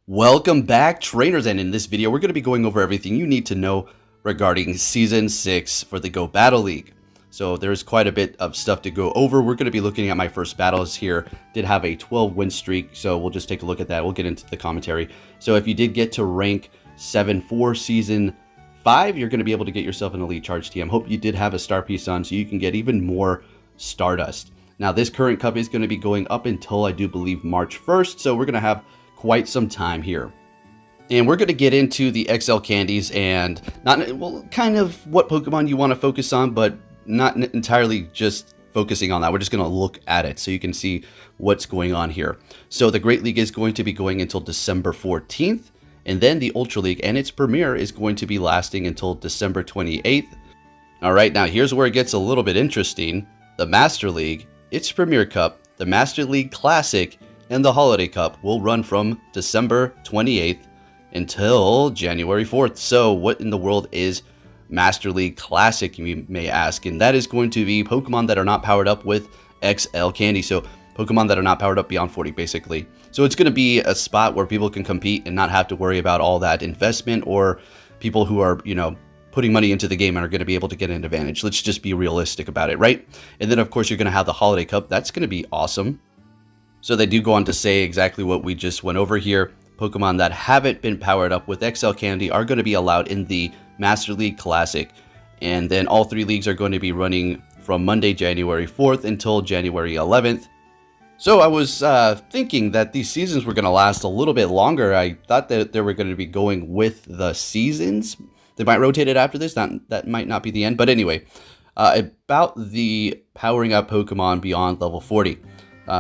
Welcome back, trainers, and in this video we're going to be going over everything you need to know regarding Season 6 for the Go Battle League. So there's quite a bit of stuff to go over. We're going to be looking at my first battles here. Did have a 12 win streak, so we'll just take a look at that. We'll get into the commentary. So if you did get to rank 7 for Season 5, you're going to be able to get yourself an Elite Charge TM. Hope you did have a star piece on so you can get even more Stardust. Now this current cup is going to be going up until I do believe March 1st, so we're going to have quite some time here. And we're going to get into the XL candies and kind of what Pokemon you want to focus on, but not entirely just focusing on that. We're just going to look at it so you can see what's going on here. So the Great League is going to be going until December 14th, and then the Ultra League and its premiere is going to be lasting until December 28th. All right, now here's where it gets a little bit interesting. The Master League, its Premier Cup, the Master League Classic, and the Holiday Cup will run from December 28th until January 4th. So what in the world is Master League Classic, you may ask? And that is going to be Pokemon that are not powered up with XL Candy. So Pokemon that are not powered up beyond 40, basically. So it's going to be a spot where people can compete and not have to worry about all that investment, or people who are, putting money into the game and are going to be able to get an advantage. Let's just be realistic about it, right? And then, of course, you're going to have the Holiday Cup. That's going to be awesome. So they do go on to say exactly what we just went over here. Pokemon that haven't been powered up with XL Candy are going to be allowed in the Master League Classic. And then all three leagues are going to be running from Monday, January 4th until January 11th. So I was thinking that these seasons were going to last a little bit longer. I thought that they were going to be going with the seasons. They might rotate it after this. That might not be the end. But anyway, about the powering up Pokemon beyond level 40.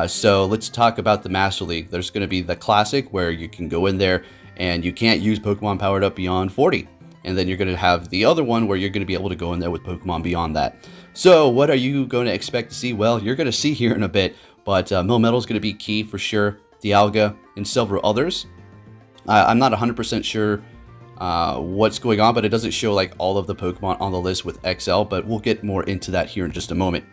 So let's talk about the Master League. There's going to be the Classic, where you can go in there and you can't use Pokemon powered up beyond 40. And then you're going to have the other one where you're going to be able to go in there with Pokemon beyond that. So what are you going to expect to see? Well, you're going to see here in a bit, but Melmetal is going to be key for sure, Dialga, and several others. I'm not 100% sure what's going on, but it doesn't show like all of the Pokemon on the list with XL, but we'll get more into that here in just a moment.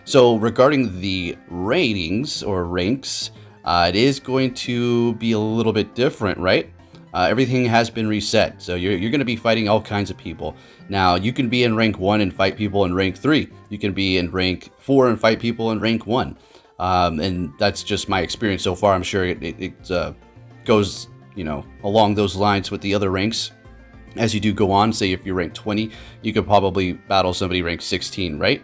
So regarding the ratings or ranks, it is going to be a little bit different, right? Everything has been reset, so you're going to be fighting all kinds of people. Now, you can be in rank 1 and fight people in rank 3. You can be in rank 4 and fight people in rank 1. And that's just my experience so far. I'm sure it goes, along those lines with the other ranks. As you do go on, say if you're ranked 20, you could probably battle somebody ranked 16, right?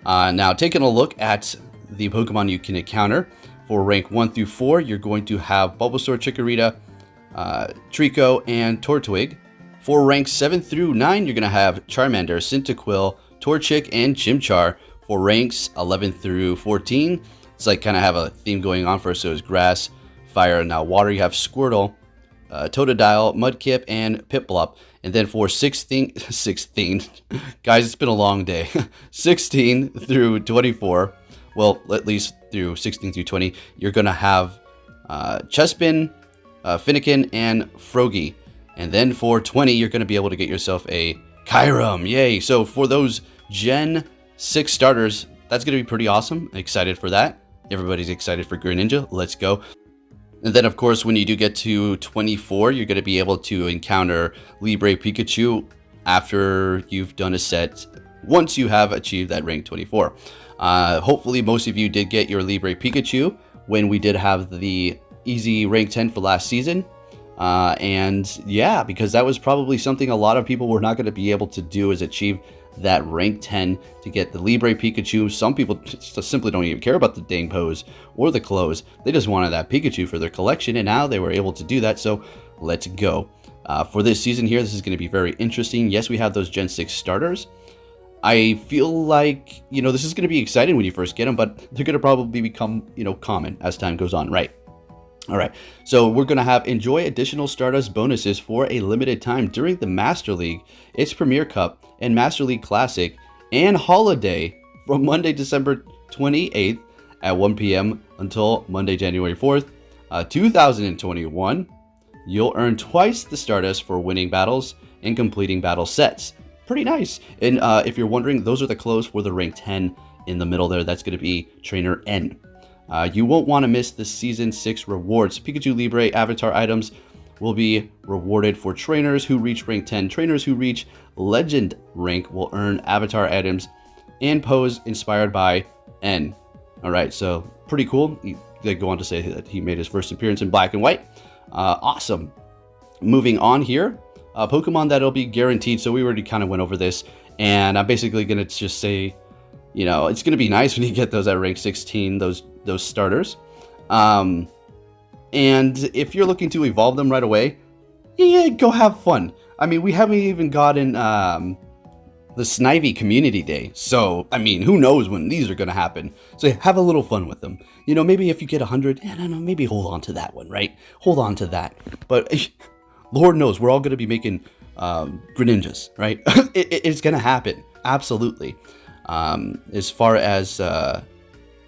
Now, taking a look at the Pokemon you can encounter for rank 1 through 4, you're going to have Bulbasaur, Chikorita, Trico, and Tortwig. For ranks 7 through 9, you're going to have Charmander, Cyndaquil, Torchic, and Chimchar. For ranks 11 through 14, it's like kind of have a theme going on first. So it's Grass, Fire, and now Water. You have Squirtle, Totodile, Mudkip, and Piplup. And then for 16, guys, it's been a long day. 16 through 24, well, at least through 16 through 20, you're going to have Chespin, Finnegan, and Froakie. And then for 20, you're going to be able to get yourself a Kyurem. Yay! So for those Gen 6 starters, that's going to be pretty awesome. Excited for that. Everybody's excited for Greninja. Let's go. And then, of course, when you do get to 24, you're going to be able to encounter Libre Pikachu after you've done a set once you have achieved that rank 24. Hopefully, most of you did get your Libre Pikachu when we did have the easy rank 10 for last season. And yeah, because that was probably something a lot of people were not going to be able to do, is achieve that rank 10 to get the Libre Pikachu. Some people just simply don't even care about the dang pose or the clothes. They just wanted that Pikachu for their collection, and now they were able to do that. So let's go. For this season here, this is going to be very interesting. Yes, we have those Gen 6 starters. I feel like, this is going to be exciting when you first get them, but they're going to probably become, common as time goes on, right? All right, so we're going to have enjoy additional Stardust bonuses for a limited time during the Master League, its Premier Cup, and Master League Classic, and Holiday from Monday, December 28th at 1 p.m. until Monday, January 4th, 2021. You'll earn twice the Stardust for winning battles and completing battle sets. Pretty nice. And if you're wondering, those are the clothes for the rank 10 in the middle there. That's going to be Trainer N. You won't want to miss the Season 6 rewards. Pikachu Libre avatar items will be rewarded for trainers who reach rank 10. Trainers who reach legend rank will earn avatar items and pose inspired by N. All right, so pretty cool. They go on to say that he made his first appearance in black and white. Awesome. Moving on here, Pokemon that'll be guaranteed. So we already kind of went over this, and I'm basically going to just say, you know, it's going to be nice when you get those at rank 16, those starters. And if you're looking to evolve them right away, yeah, go have fun. I mean, we haven't even gotten the Snivy Community Day. So, I mean, who knows when these are going to happen. So have a little fun with them. You know, maybe if you get 100, I don't know, maybe hold on to that one, right? Hold on to that. But Lord knows, we're all going to be making Greninjas, right? It's going to happen. Absolutely. As far as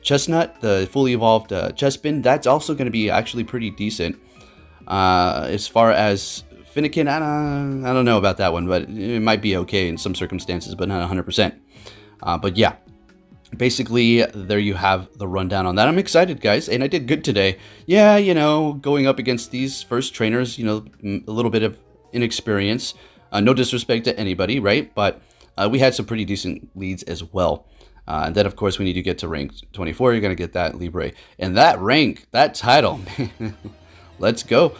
Chestnut, the fully evolved Chespin, that's also going to be actually pretty decent. As far as Finnegan, I don't know about that one, but it might be okay in some circumstances, but not 100%. But yeah, basically, there you have the rundown on that. I'm excited, guys, and I did good today. Yeah, you know, going up against these first trainers, you know, a little bit of inexperience. No disrespect to anybody, right? But we had some pretty decent leads as well. And then, of course, when you do get to rank 24, you're going to get that Libre. And that rank, that title, let's go.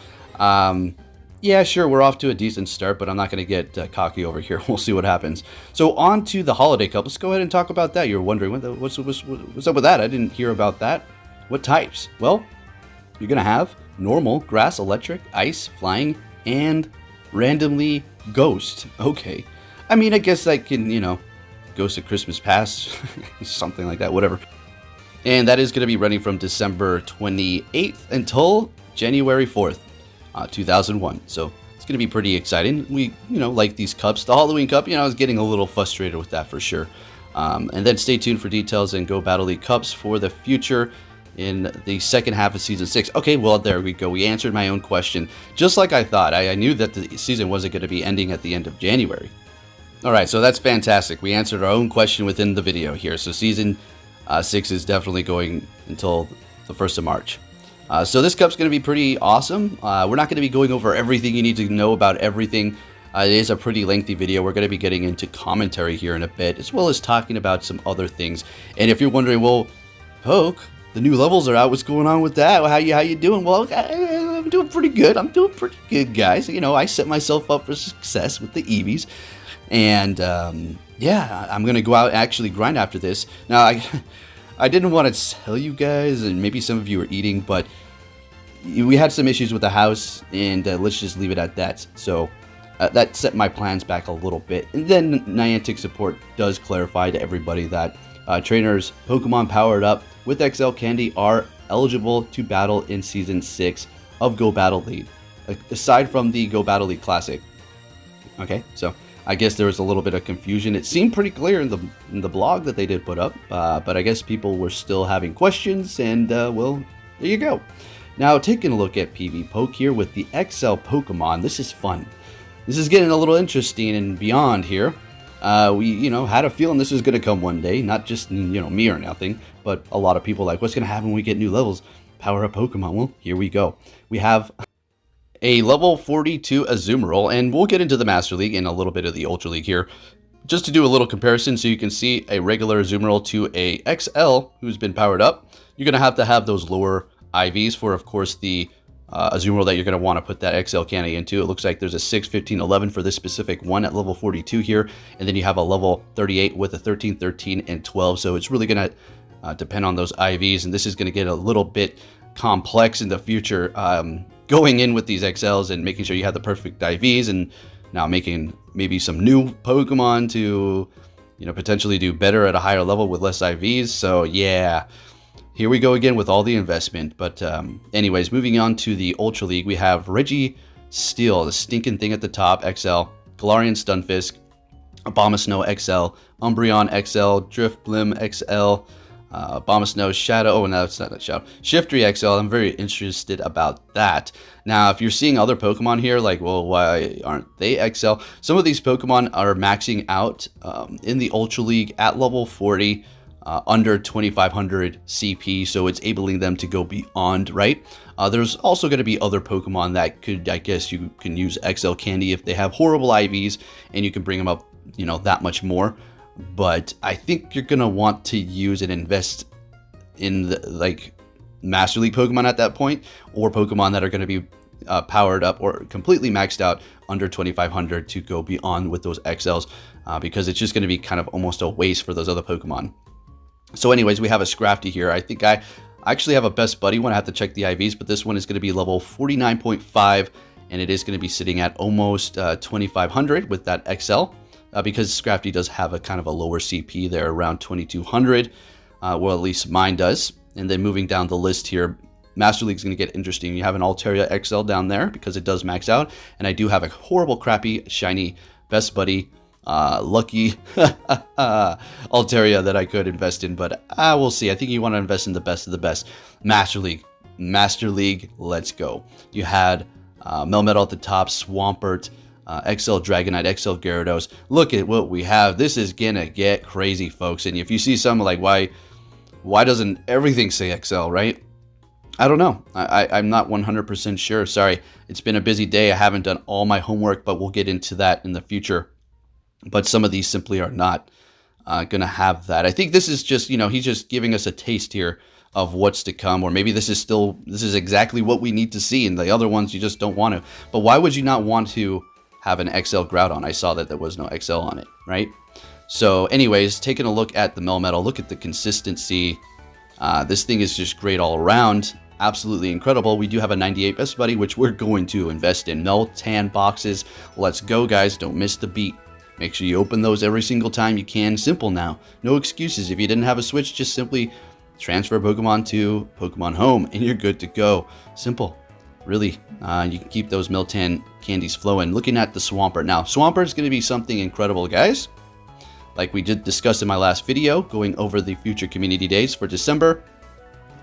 Yeah, sure, we're off to a decent start, but I'm not going to get cocky over here. We'll see what happens. So on to the Holiday Cup. Let's go ahead and talk about that. You're wondering, what's up with that? I didn't hear about that. What types? Well, you're going to have normal, grass, electric, ice, flying, and randomly ghost. Okay. I mean, I guess that can, you know, Ghost of Christmas Past, something like that, whatever. And that is going to be running from December 28th until January 4th. 2001. So it's going to be pretty exciting. We, you know, like these cups. The Halloween Cup, you know, I was getting a little frustrated with that for sure. And then stay tuned for details and Go Battle League Cups for the future in the second half of Season 6. Okay, well, there we go. We answered my own question. Just like I thought. I knew that the season wasn't going to be ending at the end of January. All right, so that's fantastic. We answered our own question within the video here. So Season 6 is definitely going until the 1st of March. So this cup's going to be pretty awesome. We're not going to be going over everything you need to know about everything. It is a pretty lengthy video. We're going to be getting into commentary here in a bit, as well as talking about some other things. And if you're wondering, well, Poke, the new levels are out. What's going on with that? How you doing? Well, I'm doing pretty good. I'm doing pretty good, guys. You know, I set myself up for success with the Eevees. And, yeah, I'm going to go out and actually grind after this. Now, I didn't want to tell you guys, and maybe some of you are eating, but we had some issues with the house, and let's just leave it at that. So that set my plans back a little bit. And then Niantic support does clarify to everybody that trainers Pokemon powered up with XL Candy are eligible to battle in Season 6 of Go Battle League, aside from the Go Battle League Classic. Okay, so I guess there was a little bit of confusion. It seemed pretty clear in the blog that they did put up, but I guess people were still having questions, and well, there you go. Now, taking a look at Pvpoke here with the XL Pokemon, this is fun. This is getting a little interesting and beyond here. We, you know, had a feeling this was going to come one day, not just, you know, me or nothing, but a lot of people like, what's going to happen when we get new levels? Power up Pokemon. Well, here we go. We have a level 42 Azumarill, and we'll get into the Master League and a little bit of the Ultra League here, just to do a little comparison so you can see a regular Azumarill to a XL who's been powered up. You're going to have those lower IVs for, of course, the Azumarill that you're going to want to put that XL candy into. It looks like there's a 6, 15, 11 for this specific one at level 42 here, and then you have a level 38 with a 13, 13, and 12, so it's really going to depend on those IVs, and this is going to get a little bit complex in the future, going in with these XLs and making sure you have the perfect IVs, and now making maybe some new Pokemon to, you know, potentially do better at a higher level with less IVs. So yeah, here we go again with all the investment. But anyways, moving on to the Ultra League, we have Reggie Steel, the stinking thing at the top, XL, Galarian Stunfisk, Abomasnow XL, Umbreon XL, Driftblim XL, Abomasnow Shadow. Oh, no, it's not a Shadow. Shiftry XL. I'm very interested about that. Now, if you're seeing other Pokemon here, like, well, why aren't they XL? Some of these Pokemon are maxing out in the Ultra League at level 40. under 2500 CP, so it's enabling them to go beyond, right? There's also going to be other Pokemon that could, I guess you can use XL Candy if they have horrible IVs, and you can bring them up, you know, that much more. But I think you're going to want to use and invest in the, like, Master League Pokemon at that point, or Pokemon that are going to be powered up or completely maxed out under 2500 to go beyond with those XLs, because it's just going to be kind of almost a waste for those other Pokemon. So anyways, we have a Scrafty here. I think I actually have a Best Buddy one. I have to check the IVs, but this one is going to be level 49.5, and it is going to be sitting at almost 2500 with that XL, because Scrafty does have a kind of a lower CP there, around 2200. Well, at least mine does. And then moving down the list here, Master League is going to get interesting. You have an Altaria XL down there because it does max out, and I do have a horrible, crappy, shiny Best Buddy. Lucky Altaria that I could invest in, but we'll see. I think you want to invest in the best of the best. Master League, let's go. You had Melmetal at the top, Swampert, XL Dragonite, XL Gyarados. Look at what we have. This is gonna get crazy, folks. And if you see something like, why doesn't everything say XL, right? I don't know. I'm not 100% sure. Sorry, it's been a busy day. I haven't done all my homework, but we'll get into that in the future. But some of these simply are not going to have that. I think this is just, you know, he's just giving us a taste here of what's to come. Or maybe this is exactly what we need to see. And the other ones you just don't want to. But why would you not want to have an XL Groudon? I saw that there was no XL on it, right? So anyways, taking a look at the Melmetal, look at the consistency. This thing is just great all around. Absolutely incredible. We do have a 98 Best Buddy, which we're going to invest in. Meltan boxes. Let's go, guys. Don't miss the beat. Make sure you open those every single time you can. Simple now. No excuses. If you didn't have a Switch, just simply transfer Pokemon to Pokemon Home and you're good to go. Simple. Really. You can keep those Meltan candies flowing. Looking at the Swampert. Now, Swampert is going to be something incredible, guys. Like we did discuss in my last video, going over the future community days for December,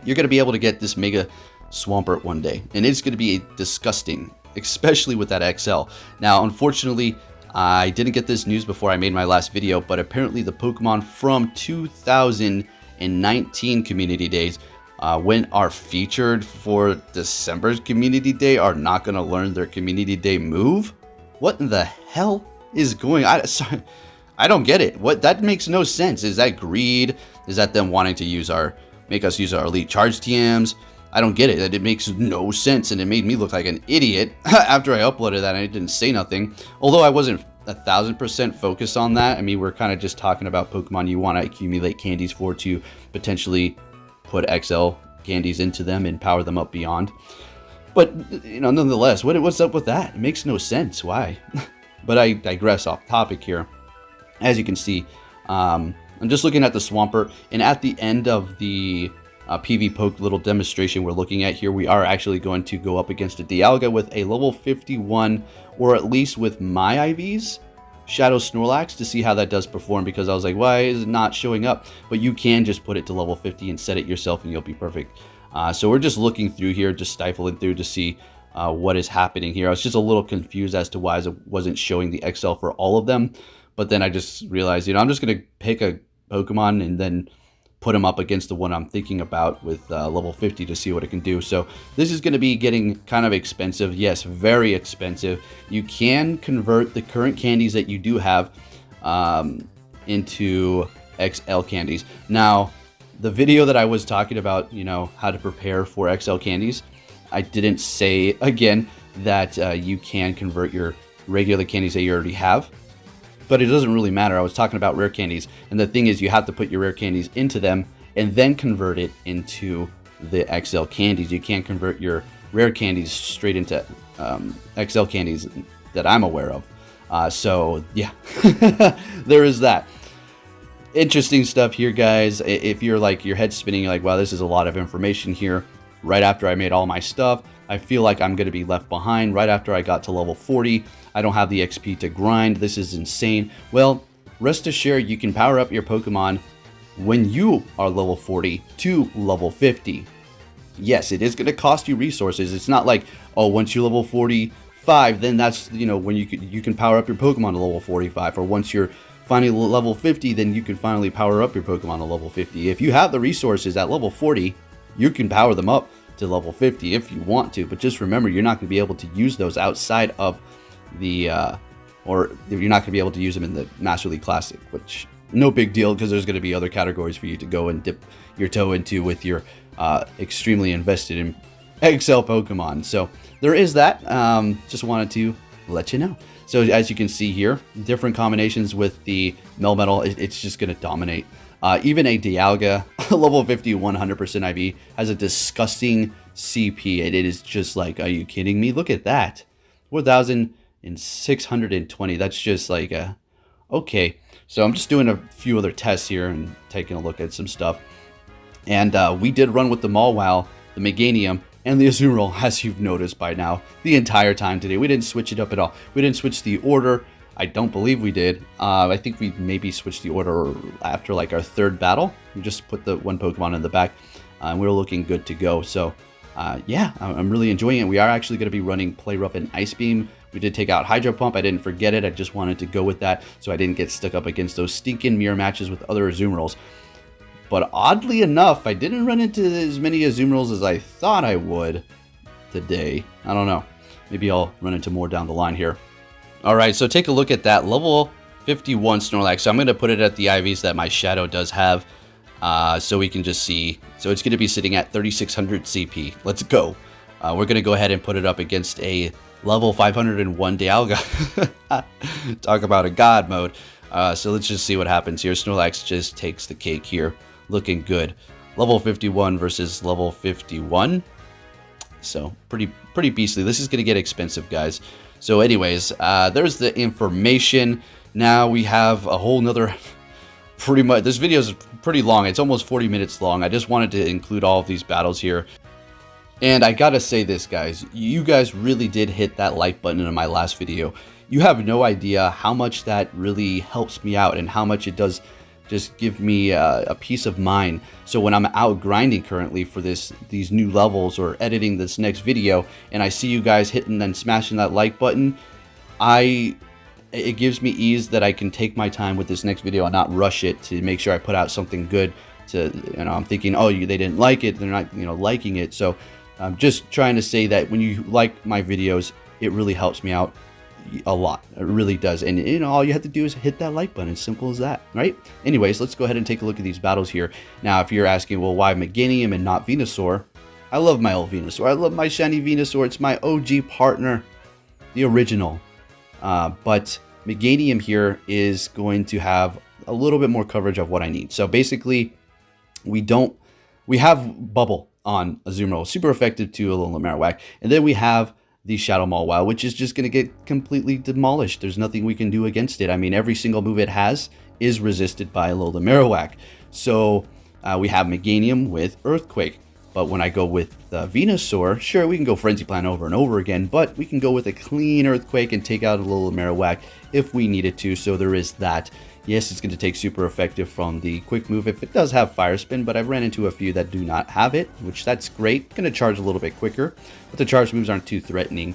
you're going to be able to get this Mega Swampert one day. And it's going to be disgusting, especially with that XL. Now, unfortunately, I didn't get this news before I made my last video, but apparently the Pokemon from 2019 community days, when are featured for December's community day, are not going to learn their community day move. What in the hell is going on? Sorry, I don't get it. What, that makes no sense. Is that greed? Is that them wanting to make us use our elite charge TMs? I don't get it. It makes no sense, and it made me look like an idiot after I uploaded that and I didn't say nothing. Although I wasn't 1000% focused on that. I mean, we're kind of just talking about Pokemon you want to accumulate candies for to potentially put XL candies into them and power them up beyond. But, you know, nonetheless, what's up with that? It makes no sense. Why? But I digress off topic here. As you can see, I'm just looking at the Swampert, and at the end of the Pvpoke little demonstration we're looking at here, we are actually going to go up against a Dialga with a level 51, or at least with my IVs, Shadow Snorlax, to see how that does perform, because I was like, why is it not showing up? But you can just put it to level 50 and set it yourself and you'll be perfect. So we're just looking through here, just stifling through to see what is happening here. I was just a little confused as to why it wasn't showing the XL for all of them. But then I just realized, you know, I'm just going to pick a Pokemon and then put them up against the one I'm thinking about with level 50 to see what it can do. So this is going to be getting kind of expensive. Yes, very expensive. You can convert the current candies that you do have into XL candies. Now, the video that I was talking about, you know, how to prepare for XL candies, I didn't say, again, that you can convert your regular candies that you already have. But it doesn't really matter. I was talking about rare candies. And the thing is, you have to put your rare candies into them and then convert it into the XL candies. You can't convert your rare candies straight into XL candies that I'm aware of. So, yeah, there is that. Interesting stuff here, guys. If you're like, your head's spinning, you're like, wow, this is a lot of information here. Right after I made all my stuff, I feel like I'm going to be left behind. Right after I got to level 40, I don't have the XP to grind. This is insane. Well, rest assured, you can power up your Pokemon when you are level 40 to level 50. Yes, it is going to cost you resources. It's not like, oh, once you're level 45, then that's, you know, when you can power up your Pokemon to level 45. Or once you're finally level 50, then you can finally power up your Pokemon to level 50. If you have the resources at level 40, you can power them up to level 50 if you want to, but just remember, you're not going to be able to use those outside of the, or you're not going to be able to use them in the Master League Classic, which no big deal, because there's going to be other categories for you to go and dip your toe into with your extremely invested in XL Pokemon. So there is that. Just wanted to let you know. So as you can see here, different combinations with the Melmetal, it's just going to dominate. Even a Dialga, level 50, 100% IV, has a disgusting CP, and it is just like, are you kidding me? Look at that. 4,620. That's just like, okay. So I'm just doing a few other tests here and taking a look at some stuff. And we did run with the Mawile, the Meganium, and the Azumarill, as you've noticed by now, the entire time today. We didn't switch it up at all. We didn't switch the order. I don't believe we did. I think we maybe switched the order after like our third battle. We just put the one Pokemon in the back, and we were looking good to go. So yeah, I'm really enjoying it. We are actually going to be running Play Rough and Ice Beam. We did take out Hydro Pump. I didn't forget it. I just wanted to go with that so I didn't get stuck up against those stinking mirror matches with other Azumarills. But oddly enough, I didn't run into as many Azumarills as I thought I would today. I don't know. Maybe I'll run into more down the line here. All right, so take a look at that level 51 Snorlax. So I'm going to put it at the IVs that my Shadow does have, so we can just see. So it's going to be sitting at 3,600 CP. Let's go. We're going to go ahead and put it up against a level 501 Dialga. Talk about a god mode. So let's just see what happens here. Snorlax just takes the cake here. Looking good. Level 51 versus level 51. So pretty beastly. This is going to get expensive, guys. So anyways, there's the information. Now we have a whole nother, pretty much, this video is pretty long. It's almost 40 minutes long. I just wanted to include all of these battles here. And I gotta say this, guys, you guys really did hit that like button in my last video. You have no idea how much that really helps me out and how much it does just give me a peace of mind. So when I'm out grinding currently for these new levels or editing this next video, and I see you guys hitting and smashing that like button, it gives me ease that I can take my time with this next video and not rush it to make sure I put out something good. To, you know, I'm thinking, oh, they didn't like it, they're not, liking it. So I'm just trying to say that when you like my videos, it really helps me out a lot. It really does. And all you have to do is hit that like button. As simple as that, right? Anyways, let's go ahead and take a look at these battles here. Now, if you're asking, well, why Meganium and not Venusaur? I love my old Venusaur. I love my shiny Venusaur. It's my OG partner, the original. But Meganium here is going to have a little bit more coverage of what I need. So basically, we have Bubble on Azumarill, super effective to a little Marowak, and then we have the Shadow Mawile, which is just going to get completely demolished. There's nothing we can do against it. I mean, every single move it has is resisted by Alola Marowak. So we have Meganium with Earthquake. But when I go with Venusaur, sure, we can go Frenzy Plant over and over again, but we can go with a clean Earthquake and take out Alola Marowak if we needed to. So there is that. Yes, it's going to take super effective from the quick move if it does have Fire Spin, but I've ran into a few that do not have it, which that's great. Going to charge a little bit quicker, but the charge moves aren't too threatening.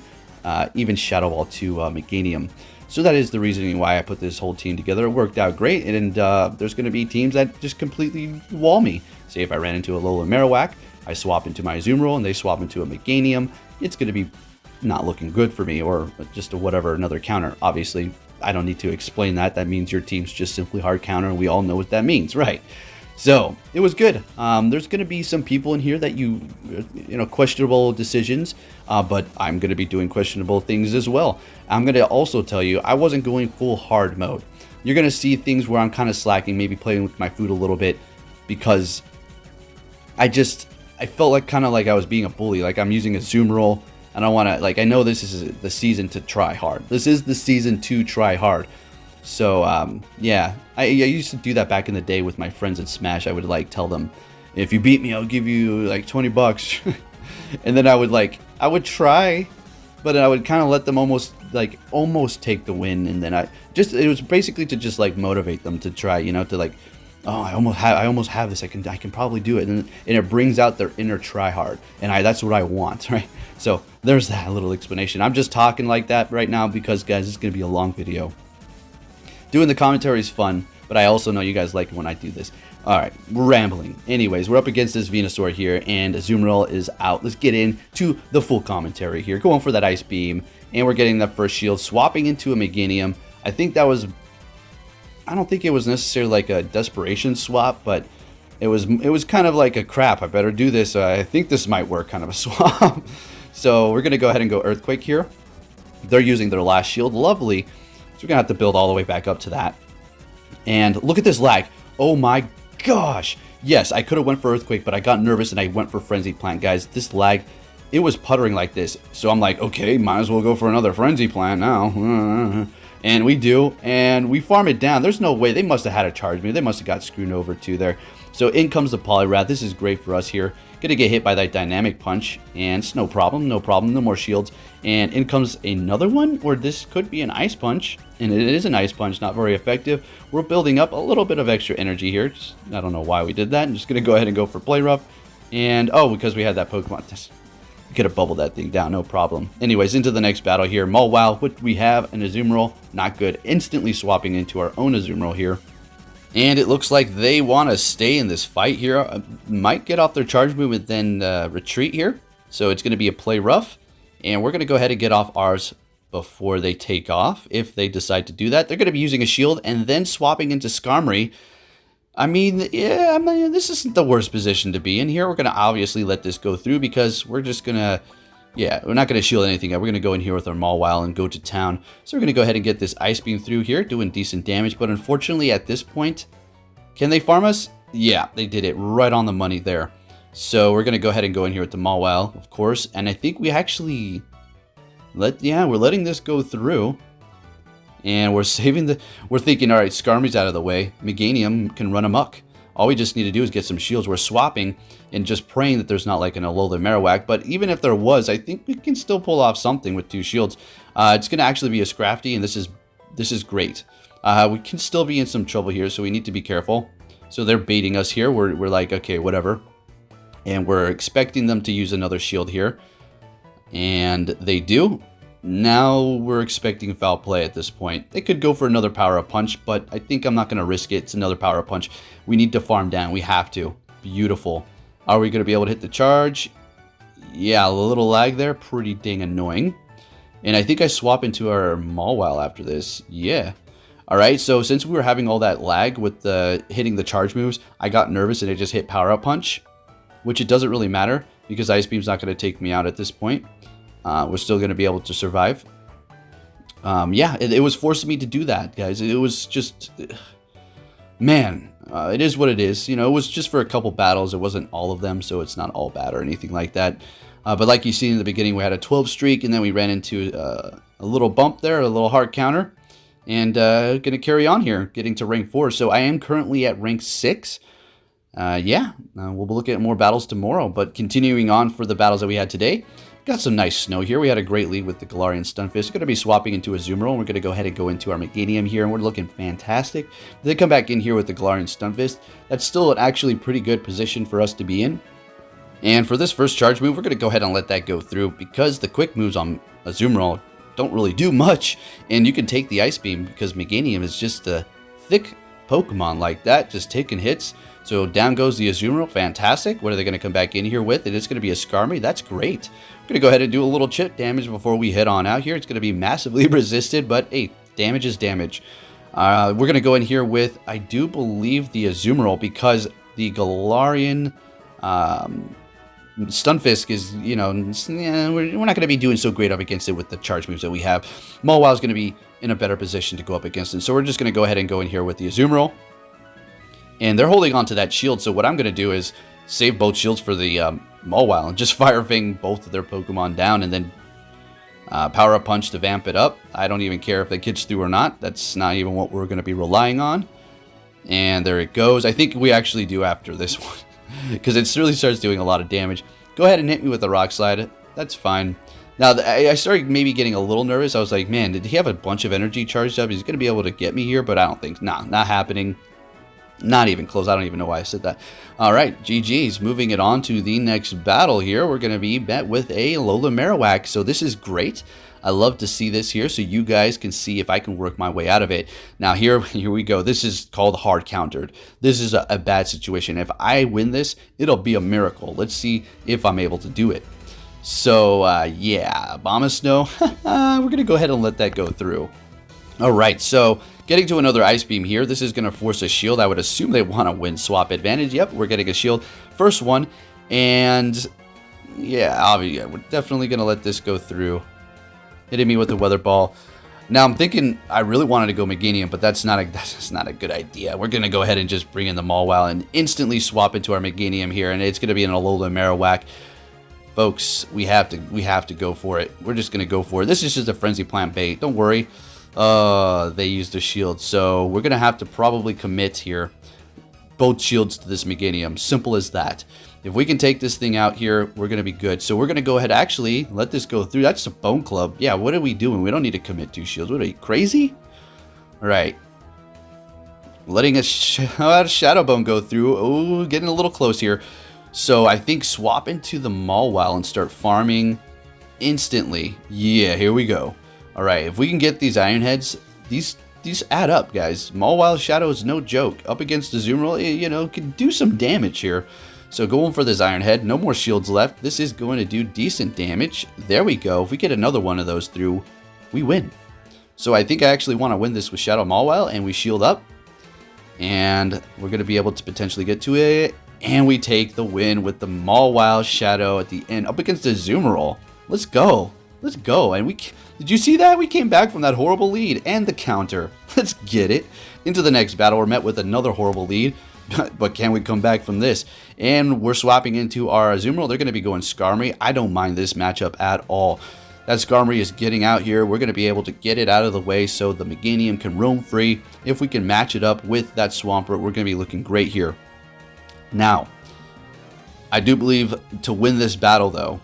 Even Shadow Ball to Meganium. So that is the reasoning why I put this whole team together. It worked out great, and there's going to be teams that just completely wall me. Say if I ran into a Alola Marowak, I swap into my Azumarill, and they swap into a Meganium, it's going to be not looking good for me, or just a whatever, another counter. Obviously, I don't need to explain that. That means your team's just simply hard counter, and we all know what that means, right? So it was good. There's going to be some people in here that you know, questionable decisions, but I'm going to be doing questionable things as well. I'm going to also tell you I wasn't going full hard mode. You're going to see things where I'm kind of slacking, maybe playing with my food a little bit, because I felt like kind of like I was being a bully. Like I'm using a Azumarill. I don't want to, like, I know this is the season to try hard. This is the season to try hard. So, yeah, I used to do that back in the day with my friends at Smash. I would, like, tell them, if you beat me, I'll give you, like, 20 bucks. And then I would try, but I would kind of let them almost take the win. And then it was basically to just, like, motivate them to try, you know, to, like, oh, I almost have this. I can probably do it. And it brings out their inner try hard. And that's what I want, right? So there's that little explanation. I'm just talking like that right now because, guys, it's going to be a long video. Doing the commentary is fun, but I also know you guys like it when I do this. Alright, we're rambling. Anyways, we're up against this Venusaur here, and Azumarill is out. Let's get into the full commentary here. Going for that Ice Beam, and we're getting that first shield, swapping into a Meganium. I think that was... I don't think it was necessarily like a desperation swap, but it was kind of like a crap. I better do this. I think this might work kind of a swap. So we're going to go ahead and go Earthquake here. They're using their last shield. Lovely. So we're going to have to build all the way back up to that. And look at this lag. Oh my gosh. Yes, I could have went for Earthquake, but I got nervous and I went for Frenzy Plant. Guys, this lag, it was puttering like this. So I'm like, okay, might as well go for another Frenzy Plant now. And we do, and we farm it down. There's no way. They must have had a charge me. They must have got screwed over too there. So in comes the Poliwrath. This is great for us here. Gonna get hit by that Dynamic Punch, and it's no problem, no problem. No more shields. And in comes another one, or this could be an Ice Punch. And it is an Ice Punch, not very effective. We're building up a little bit of extra energy here. I don't know why we did that. I'm just gonna go ahead and go for Play Rough. And, oh, because we had that Pokemon test. Could have bubbled that thing down, no problem. Anyways, into the next battle here. Mawile, what we have, an Azumarill, not good. Instantly swapping into our own Azumarill here. And it looks like they want to stay in this fight here. Might get off their charge move and then retreat here. So it's going to be a Play Rough. And we're going to go ahead and get off ours before they take off. If they decide to do that, they're going to be using a shield and then swapping into Skarmory. I mean, yeah, this isn't the worst position to be in here. We're going to obviously let this go through because we're just going to, yeah, we're not going to shield anything. We're going to go in here with our Mawile and go to town. So we're going to go ahead and get this Ice Beam through here, doing decent damage. But unfortunately, at this point, can they farm us? Yeah, they did it right on the money there. So we're going to go ahead and go in here with the Mawile, of course. And I think we actually, we're letting this go through. And we're saving we're thinking, all right, Skarmory's out of the way. Meganium can run amok. All we just need to do is get some shields. We're swapping and just praying that there's not like an Alola Marowak. But even if there was, I think we can still pull off something with 2 shields. It's going to actually be a Scrafty, and this is great. We can still be in some trouble here, so we need to be careful. So they're baiting us here. We're like, okay, whatever. And we're expecting them to use another shield here. And they do. Now we're expecting foul play at this point. They could go for another Power-Up Punch, but I think I'm not going to risk it. It's another Power-Up Punch. We need to farm down. We have to. Beautiful. Are we going to be able to hit the charge? Yeah, a little lag there. Pretty dang annoying. And I think I swap into our Mawile after this. Yeah. Alright, so since we were having all that lag with the hitting the charge moves, I got nervous and I just hit Power-Up Punch, which it doesn't really matter because Ice Beam's not going to take me out at this point. We're still going to be able to survive. Yeah, it was forcing me to do that, guys. It was just... Man, it is what it is. You know, it was just for a couple battles. It wasn't all of them, so it's not all bad or anything like that. But like you see in the beginning, we had a 12 streak, and then we ran into a little bump there, a little hard counter. And going to carry on here, getting to rank 4. So I am currently at rank 6. We'll be looking at more battles tomorrow. But continuing on for the battles that we had today, got some nice snow here. We had a great lead with the Galarian Stunfisk. Going to be swapping into a Azumarill. We're going to go ahead and go into our Meganium here, and we're looking fantastic. They come back in here with the Galarian Stunfisk. That's still an actually pretty good position for us to be in. And for this first charge move, we're going to go ahead and let that go through because the quick moves on Azumarill don't really do much, and you can take the Ice Beam because Meganium is just a thick Pokemon like that, just taking hits. So down goes the Azumarill. Fantastic. What are they going to come back in here with? It is going to be a Skarmory. That's great. I'm going to go ahead and do a little chip damage before we head on out here. It's going to be massively resisted, but hey, damage is damage. We're going to go in here with, I do believe, the Azumarill because the Galarian Stunfisk is, you know, we're not going to be doing so great up against it with the charge moves that we have. Mawile is going to be in a better position to go up against it. So we're just going to go ahead and go in here with the Azumarill. And they're holding on to that shield, so what I'm going to do is save both shields for the Mawile and just Fire Fang both of their Pokemon down and then Power-Up Punch to vamp it up. I don't even care if that gets through or not. That's not even what we're going to be relying on. And there it goes. I think we actually do after this one because it really starts doing a lot of damage. Go ahead and hit me with a Rock Slide. That's fine. Now, I started maybe getting a little nervous. I was like, man, did he have a bunch of energy charged up? He's going to be able to get me here, but I don't think. Nah, not happening. Not even close. I don't even know why I said that. All right, GG's. Moving it on to the next battle here. We're going to be met with a Alola Marowak. So this is great. I love to see this here so you guys can see if I can work my way out of it. Now here we go. This is called hard countered. This is a bad situation. If I win this, it'll be a miracle. Let's see if I'm able to do it. So yeah, Abomasnow, we're going to go ahead and let that go through. All right, so getting to another Ice Beam here. This is going to force a shield. I would assume they want to win swap advantage. Yep, we're getting a shield. First one, and yeah, obviously, we're definitely going to let this go through. Hitting me with the Weather Ball. Now I'm thinking I really wanted to go Meganium, but that's not a good idea. We're going to go ahead and just bring in the Mawile and instantly swap into our Meganium here, and it's going to be an Alola Marowak. Folks, we have to go for it. We're just going to go for it. This is just a Frenzy Plant bait. Don't worry. They used a shield, so we're going to have to probably commit here. Both shields to this Meganium. Simple as that. If we can take this thing out here, we're going to be good. So we're going to go ahead, actually, let this go through. That's a Bone Club. Yeah, what are we doing? We don't need to commit 2 shields. What are you, crazy? All right. Letting a Shadow Bone go through. Oh, getting a little close here. So I think swap into the Mawile and start farming instantly. Yeah, here we go. All right, if we can get these Iron Heads, these add up, guys. Mawile Shadow is no joke. Up against the Azumarill, you know, can do some damage here. So going for this Iron Head, no more shields left. This is going to do decent damage. There we go. If we get another one of those through, we win. So I think I actually want to win this with Shadow Mawile, and we shield up. And we're going to be able to potentially get to it. And we take the win with the Mawile Shadow at the end, up against the Azumarill. Let's go. Let's go. And did you see that? We came back from that horrible lead and the counter. Let's get it. Into the next battle, we're met with another horrible lead. But can we come back from this? And we're swapping into our Azumarill. They're going to be going Skarmory. I don't mind this matchup at all. That Skarmory is getting out here. We're going to be able to get it out of the way so the Meganium can roam free. If we can match it up with that Swampert, we're going to be looking great here. Now, I do believe to win this battle, though,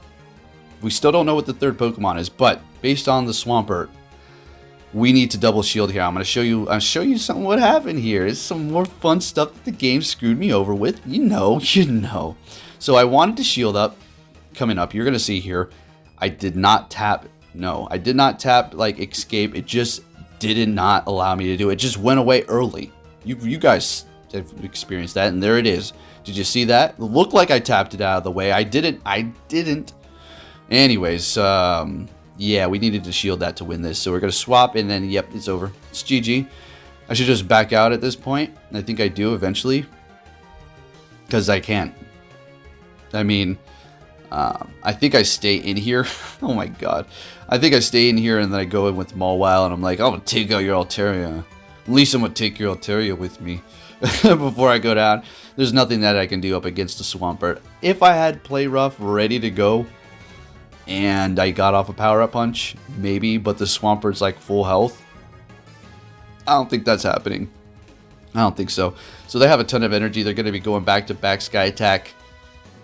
we still don't know what the third Pokemon is, but based on the Swampert, we need to double shield here. I'm going to show you something what happened here. It's some more fun stuff that the game screwed me over with. You know. So I wanted to shield up. Coming up, you're going to see here, I did not tap. No, I did not tap like escape. It just did not allow me to do it. It just went away early. You guys have experienced that, and there it is. Did you see that? It looked like I tapped it out of the way. I didn't. Anyways, yeah, we needed to shield that to win this. So we're going to swap, and then, yep, it's over. It's GG. I should just back out at this point. I think I do eventually. Because I can't. I mean, I think I stay in here. Oh, my God. I think I stay in here, and then I go in with Mawile, and I'm like, I'm going to take out your Altaria. At least I'm going to take your Altaria with me before I go down. There's nothing that I can do up against the Swampert. If I had Play Rough ready to go, and I got off a power-up punch, maybe, but the Swampert's like full health. I don't think that's happening. I don't think so. So they have a ton of energy. They're going to be going back-to-back Sky Attack.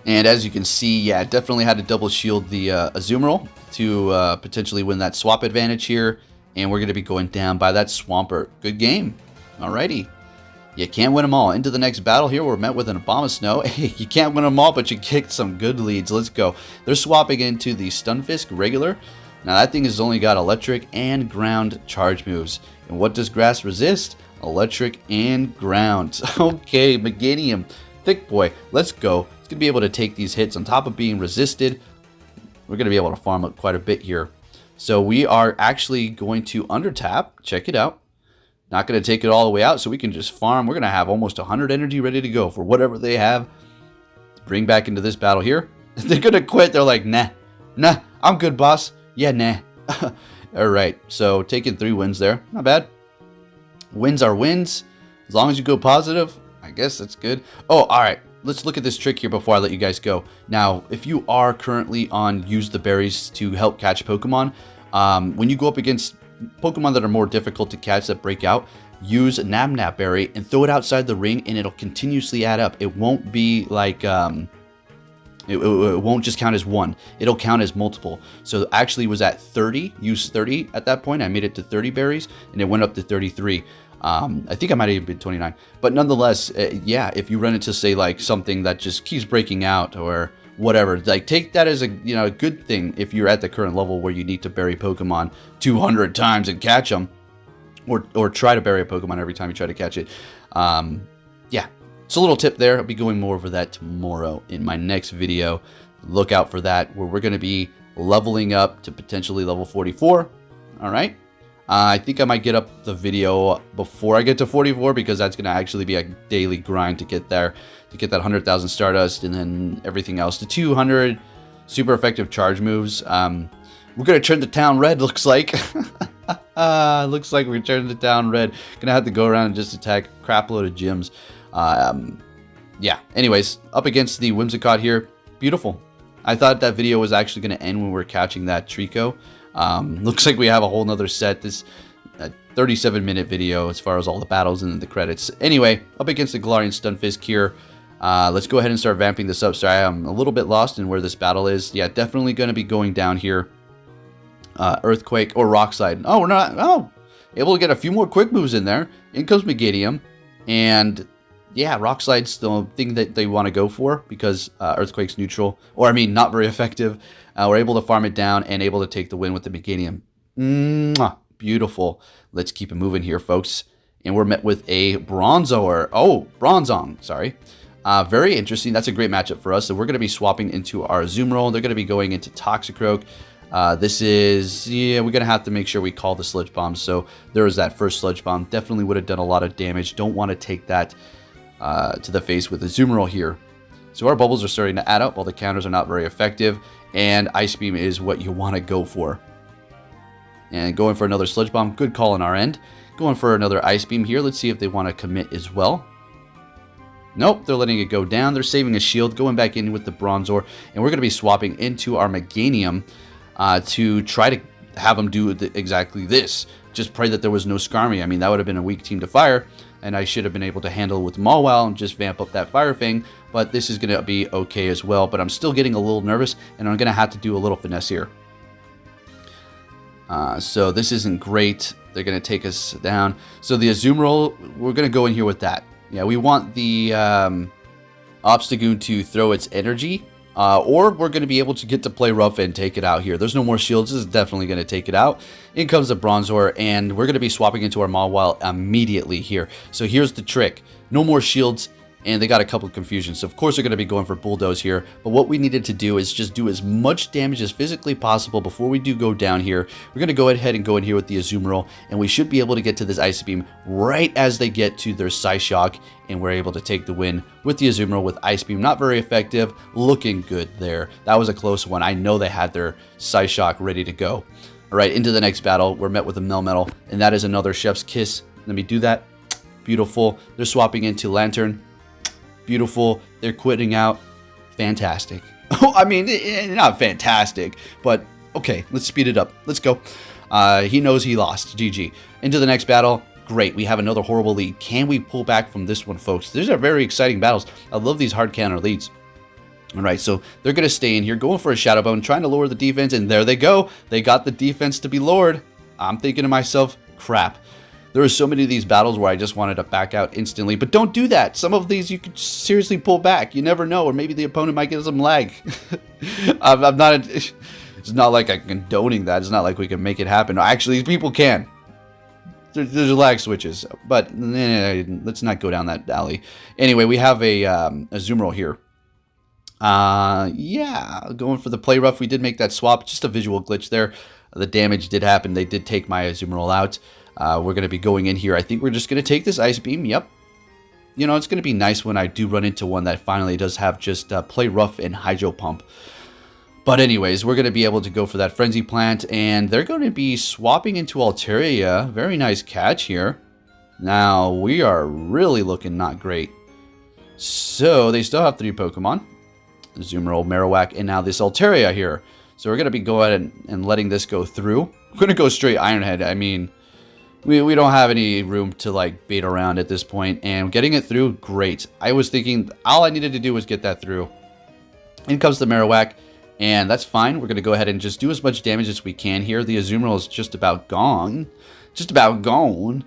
And as you can see, yeah, definitely had to double shield the Azumarill to potentially win that swap advantage here. And we're going to be going down by that Swampert. Good game. Alrighty. You can't win them all. Into the next battle here, we're met with an Abomasnow. Hey, you can't win them all, but you kicked some good leads. Let's go. They're swapping into the Stunfisk regular. Now, that thing has only got electric and ground charge moves. And what does grass resist? Electric and ground. Okay, Meganium. Thick boy. Let's go. It's going to be able to take these hits on top of being resisted. We're going to be able to farm up quite a bit here. So we are actually going to undertap. Check it out. Not going to take it all the way out, so we can just farm. We're going to have almost 100 energy ready to go for whatever they have to bring back into this battle here. They're going to quit. They're like, nah, I'm good, boss. Yeah, nah. All right, so taking 3 wins there. Not bad. Wins are wins. As long as you go positive, I guess that's good. Oh, all right. Let's look at this trick here before I let you guys go. Now, if you are currently on use the berries to help catch Pokemon, when you go up against Pokemon that are more difficult to catch that break out, use Nap Berry and throw it outside the ring, and it'll continuously add up. It won't be like it won't just count as one. It'll count as multiple. So actually, it was at 30. Use 30 at that point. I made it to 30 berries, and it went up to 33. I think I might have even been 29. But nonetheless, yeah, if you run into, say, like something that just keeps breaking out or whatever. Like, take that as a, you know, a good thing if you're at the current level where you need to bury Pokemon 200 times and catch them, or try to bury a Pokemon every time you try to catch it. Yeah, it's a little tip there. I'll be going more over that tomorrow in my next video. Look out for that, where we're going to be leveling up to potentially level 44. All right. I think I might get up the video before I get to 44, because that's going to actually be a daily grind to get there, to get that 100,000 Stardust, and then everything else. The 200 super effective charge moves. We're going to turn the town red, looks like. Looks like we're turning the town red. Going to have to go around and just attack a crap load of gyms. Yeah, anyways, up against the Whimsicott here. Beautiful. I thought that video was actually going to end when we were catching that Trico. Looks like we have a whole nother set. This 37-minute video as far as all the battles and the credits. Anyway, up against the Galarian Stunfisk here. Let's go ahead and start vamping this up. Sorry, I'm a little bit lost in where this battle is. Yeah, definitely going to be going down here. Earthquake or Rock Slide. Oh, we're not. Oh, able to get a few more quick moves in there. In comes Meganium. And yeah, Rock Slide's the thing that they want to go for, because Earthquake's neutral. Or, I mean, not very effective. We're able to farm it down and able to take the win with the Meganium. Beautiful. Let's keep it moving here, folks. And we're met with a Bronzor. Oh, Bronzong. Sorry. Very interesting. That's a great matchup for us. So we're going to be swapping into our Azumarill. They're going to be going into Toxicroak. This is, yeah, we're going to have to make sure we call the Sludge Bomb. So there was that first Sludge Bomb. Definitely would have done a lot of damage. Don't want to take that to the face with Azumarill here. So our bubbles are starting to add up while the counters are not very effective. And Ice Beam is what you want to go for. And going for another Sludge Bomb. Good call on our end. Going for another Ice Beam here. Let's see if they want to commit as well. Nope, they're letting it go down. They're saving a shield. Going back in with the Bronzor. And we're going to be swapping into our Meganium to try to have them do exactly this. Just pray that there was no Skarmy. I mean, that would have been a weak team to fire. And I should have been able to handle with Mawile and just vamp up that Fire Fang. But this is going to be okay as well. But I'm still getting a little nervous, and I'm going to have to do a little finesse here. So this isn't great. They're going to take us down. So the Azumarill, we're going to go in here with that. Yeah, we want the Obstagoon to throw its energy. Or we're going to be able to get to play rough and take it out here. There's no more shields. This is definitely going to take it out. In comes the Bronzor, and we're going to be swapping into our Mawile immediately here. So here's the trick. No more shields, and they got a couple of confusions. So of course they're going to be going for Bulldoze here. But what we needed to do is just do as much damage as physically possible before we do go down here. We're going to go ahead and go in here with the Azumarill, and we should be able to get to this Ice Beam right as they get to their Psyshock, and we're able to take the win with the Azumarill with Ice Beam. Not very effective. Looking good there. That was a close one. I know they had their Psyshock ready to go. All right, into the next battle. We're met with a Melmetal, and that is another Chef's Kiss. Let me do that. Beautiful. They're swapping into Lantern. Beautiful. They're quitting out. Fantastic. Oh, I mean, not fantastic, but okay, let's speed it up. Let's go. He knows he lost. GG. Into the next battle. Great. We have another horrible lead. Can we pull back from this one, folks? These are very exciting battles. I love these hard counter leads. All right, so they're going to stay in here, going for a Shadow Bone, trying to lower the defense, and there they go. They got the defense to be lowered. I'm thinking to myself, crap. There are so many of these battles where I just wanted to back out instantly, but don't do that. Some of these you could seriously pull back. You never know, or maybe the opponent might get some lag. I'm not. It's not like I'm condoning that. It's not like we can make it happen. Actually, people can. There's lag switches, but let's not go down that alley. Anyway, we have a Azumarill here. Yeah, going for the play rough. We did make that swap. Just a visual glitch there. The damage did happen. They did take my Azumarill out. We're going to be going in here. I think we're just going to take this Ice Beam. Yep. You know, it's going to be nice when I do run into one that finally does have just play rough and Hydro Pump. But anyways, we're going to be able to go for that Frenzy Plant, and they're going to be swapping into Altaria. Very nice catch here. Now, we are really looking not great. So, they still have 3 Pokemon. Azumarill, Marowak, and now this Altaria here. So we're going to be going and letting this go through. We're going to go straight Iron Head. I mean, we don't have any room to like bait around at this point. And getting it through, great. I was thinking all I needed to do was get that through. In comes the Marowak, and that's fine. We're going to go ahead and just do as much damage as we can here. The Azumarill is just about gone. Just about gone.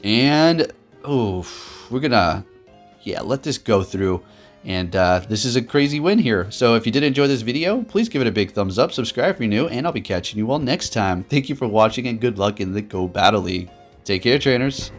And, oh, we're going to, yeah, let this go through. And this is a crazy win here. So if you did enjoy this video, please give it a big thumbs up, subscribe if you're new, and I'll be catching you all next time. Thank you for watching and good luck in the Go Battle League. Take care, trainers.